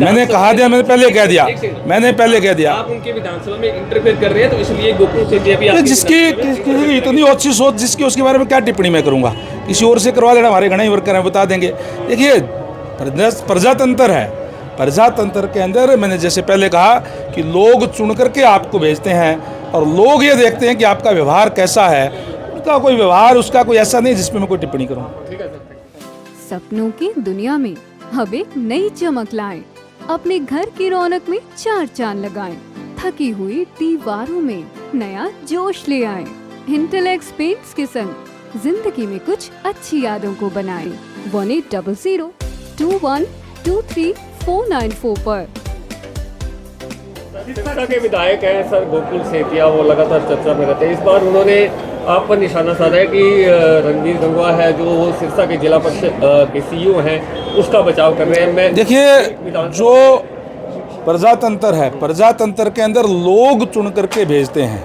मैंने कहा दिया, मैंने पहले कह दिया, मैंने पहले कह दिया। आप उनके विधानसभा में इंटरफेयर कर रहे हैं, तो इसलिए गोकुल सेतिया भी आपके जिसकी इतनी अच्छी सोच जिसकी, उसके बारे में क्या टिप्पणी मैं करूंगा। किसी और से करवा लेना, हमारे घने वर्कर हैं, बता देंगे। देखिए, प्रजातंत्र है, प्रजातंत्र के अंदर मैंने जैसे पहले कहा कि लोग चुन करके आपको भेजते हैं और लोग ये देखते हैं कि आपका व्यवहार कैसा है। उनका कोई व्यवहार, उसका कोई ऐसा नहीं जिसपे मैं कोई टिप्पणी करूँ। सपनों की दुनिया में अब एक नई चमक लाएं। अपने घर की रौनक में चार चांद लगाएं। थकी हुई दीवारों में नया जोश ले आएं। इंटेलेक्स पेंट्स के संग जिंदगी में कुछ अच्छी यादों को बनाएं। 180021239494 पर। सिरसा के विधायक हैं सर गोकुल सेतिया, वो लगातार चर्चा में रहते हैं। इस बार उन्होंने आप पर निशाना साधा है कि रणवीर गंगवा है जो सिरसा के जिला परिषद के सीईओ हैं, उसका बचाव कर रहे हैं। मैं देखिए, जो प्रजातंत्र है, प्रजातंत्र के अंदर लोग चुन करके भेजते हैं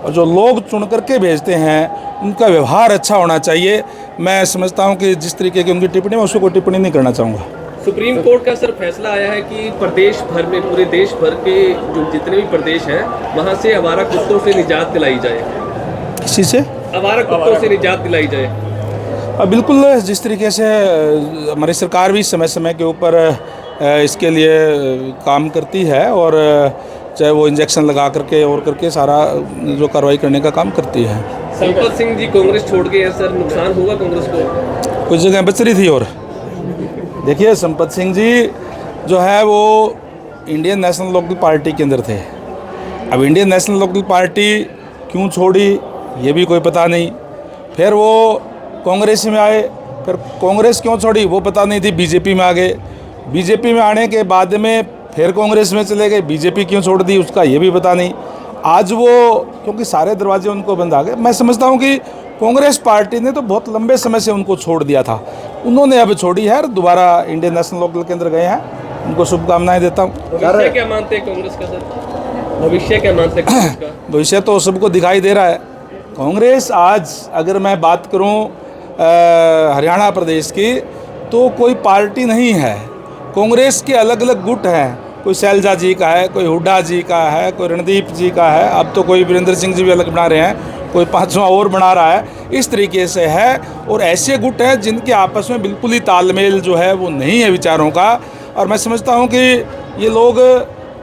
और जो लोग चुन करके भेजते हैं उनका व्यवहार अच्छा होना चाहिए। मैं समझता हूं कि जिस तरीके की उनकी टिप्पणी, मैं उसको कोई टिप्पणी नहीं करना चाहूँगा। सुप्रीम कोर्ट का सर फैसला आया है कि प्रदेश भर में, पूरे देश भर के जो जितने भी प्रदेश हैं, वहाँ से आवारा कुत्तों से निजात दिलाई जाए। किसी से आवारा कुत्तों से निजात दिलाई जाए। बिल्कुल, जिस तरीके से हमारी सरकार भी समय समय के ऊपर इसके लिए काम करती है और चाहे वो इंजेक्शन लगा करके और करके सारा जो कार्रवाई करने का काम करती है। संपत सिंह जी कांग्रेस छोड़ गए हैं सर, नुकसान होगा कांग्रेस को? कुछ जगह बच रही थी। और देखिए, संपत सिंह जी जो है वो इंडियन नेशनल लोकदल पार्टी के अंदर थे। अब इंडियन नेशनल लोकदल पार्टी क्यों छोड़ी ये भी कोई पता नहीं। फिर वो कांग्रेस में आए, फिर कांग्रेस क्यों छोड़ी वो पता नहीं थी, बीजेपी में आ गए। बीजेपी में आने के बाद में फिर कांग्रेस में चले गए, बीजेपी क्यों छोड़ दी उसका ये भी पता नहीं। आज वो, क्योंकि सारे दरवाजे उनको बंद आ गए। मैं समझता हूँ कि कांग्रेस पार्टी ने तो बहुत लंबे समय से उनको छोड़ दिया था, उन्होंने अब छोड़ी है, दोबारा इंडियन नेशनल लोकदल के अंदर गए हैं। उनको शुभकामनाएं देता हूँ। भविष्य क्या मानते हैं कांग्रेस का सर? भविष्य क्या मानते हैं कांग्रेस का? भविष्य तो सबको दिखाई दे रहा है। कांग्रेस आज, अगर मैं बात करूं हरियाणा प्रदेश की, तो कोई पार्टी नहीं है। कांग्रेस के अलग अलग गुट हैं, कोई शैलजा जी का है, कोई हुड्डा जी का है, कोई रणदीप जी का है, अब तो कोई वीरेंद्र सिंह जी भी अलग बना रहे हैं, कोई पांचवा और बना रहा है। इस तरीके से है और ऐसे गुट हैं जिनके आपस में बिल्कुल ही तालमेल जो है वो नहीं है विचारों का। और मैं समझता हूँ कि ये लोग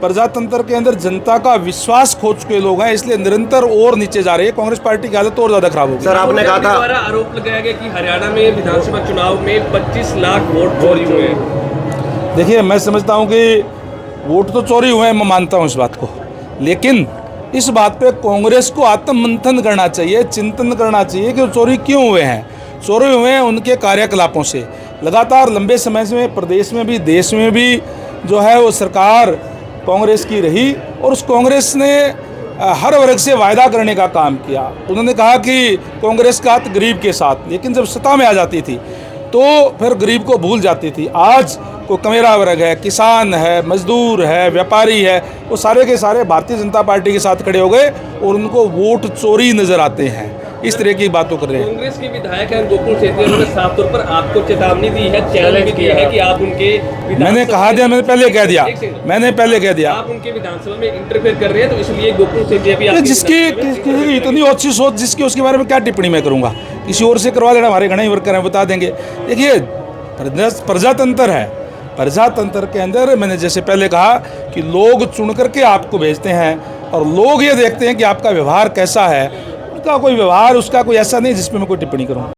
प्रजातंत्र के अंदर जनता का विश्वास खो चुके लोग हैं, इसलिए निरंतर और नीचे जा रही है। कांग्रेस पार्टी की हालत और ज़्यादा खराब होगी। सर, आपने कहा था, द्वारा आरोप लगाया गया कि हरियाणा में विधानसभा चुनाव में 25 लाख वोट चोरी हुए हैं। देखिए, मैं समझता हूँ कि वोट तो चोरी हुए हैं, मैं मानता हूँ इस बात को, लेकिन इस बात पे कांग्रेस को आत्ममंथन करना चाहिए, चिंतन करना चाहिए कि चोरी क्यों हुए हैं। चोरी हुए हैं उनके कार्यकलापों से। लगातार लंबे समय से प्रदेश में भी, देश में भी जो है वो सरकार कांग्रेस की रही और उस कांग्रेस ने हर वर्ग से वायदा करने का काम किया। उन्होंने कहा कि कांग्रेस का हाथ गरीब के साथ, लेकिन जब सत्ता में आ जाती थी तो फिर गरीब को भूल जाती थी। आज कोई कमेरा वर्ग है, किसान है, मजदूर है, व्यापारी है, वो सारे के सारे भारतीय जनता पार्टी के साथ खड़े हो गए और उनको वोट चोरी नजर आते हैं। इस तरह की बातें कर रहे हैं। कांग्रेस के विधायक हैं गोकुल सेतिया, उन्होंने साफ तौर पर आपको चेतावनी दी है, चैलेंज किया है कि आप उनके मैंने कहा दिया, मैंने पहले कह दिया, मैंने पहले कह दिया। आप उनके विधानसभा में इंटरफेयर कर रहे हैं, तो इसलिए गोकुल सेतिया भी जिसकी इतनी अच्छी सोच जिसकी, उसके बारे में क्या टिप्पणी मैं करूंगा। किसी और से करवा लेना, हमारे घने वर्कर हैं, बता देंगे। देखिए, प्रजातंत्र है, प्रजातंत्र के अंदर मैंने जैसे पहले कहा कि लोग चुन करके आपको भेजते हैं और लोग ये देखते हैं कि आपका व्यवहार कैसा है। उनका कोई व्यवहार, उसका कोई ऐसा नहीं जिसपे मैं कोई टिप्पणी करूँ।